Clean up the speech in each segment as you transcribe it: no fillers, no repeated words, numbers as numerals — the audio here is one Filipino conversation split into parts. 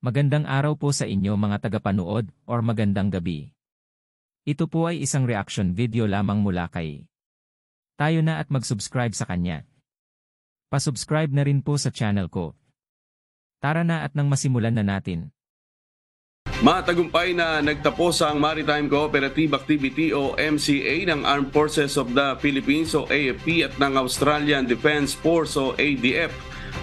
Magandang araw po sa inyo mga tagapanood or magandang gabi. Ito po ay isang reaction video lamang mula kay tayo na at mag-subscribe sa kanya. Pa-subscribe na rin po sa channel ko. Tara na at nang masimulan na natin. Matagumpay na nagtapos ang Maritime Cooperative Activity o MCA ng Armed Forces of the Philippines o AFP at ng Australian Defence Force o ADF.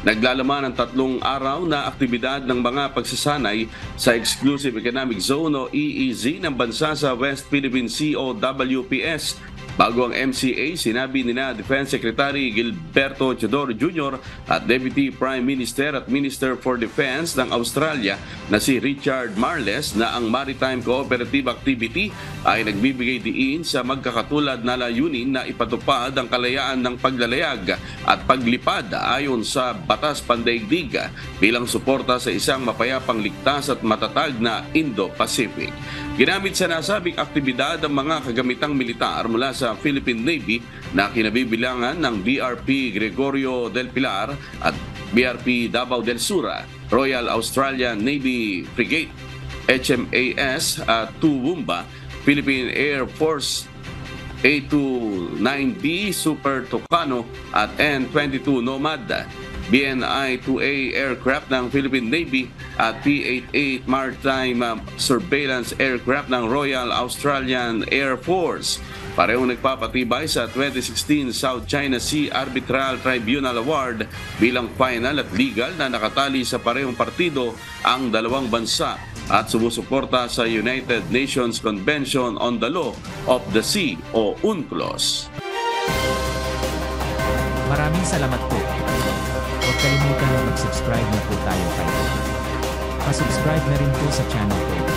Naglalaman ng 3 araw na aktibidad ng mga pagsasanay sa Exclusive Economic Zone o EEZ ng bansa sa West Philippine Sea o WPS. Bago ang MCA, sinabi ni Defense Secretary Gilberto Chodor Jr. at Deputy Prime Minister at Minister for Defense ng Australia na si Richard Marles na ang Maritime Cooperative Activity ay nagbibigay diin sa magkakatulad na layunin na ipatupad ang kalayaan ng paglalayag at paglipad ayon sa Batas Pandaigdig bilang suporta sa isang mapayapang, ligtas at matatag na Indo-Pacific. Ginamit sa nasabing aktibidad ang mga kagamitang militar mula sa Philippine Navy na kinabibilangan ng BRP Gregorio del Pilar at BRP Davao del Sur, Royal Australian Navy Frigate, HMAS Toowoomba, Philippine Air Force A29B Super Tucano at N22 Nomad, BNI-2A aircraft ng Philippine Navy at P-88 Maritime Surveillance aircraft ng Royal Australian Air Force. Parehong nagpapatibay sa 2016 South China Sea Arbitral Tribunal Award bilang final at legal na nakatali sa parehong partido ang dalawang bansa at sumusuporta sa United Nations Convention on the Law of the Sea o UNCLOS. Maraming salamat po. Huwag kalimutan na mag-subscribe na po tayo kayo. Pa-subscribe na rin po sa channel ko.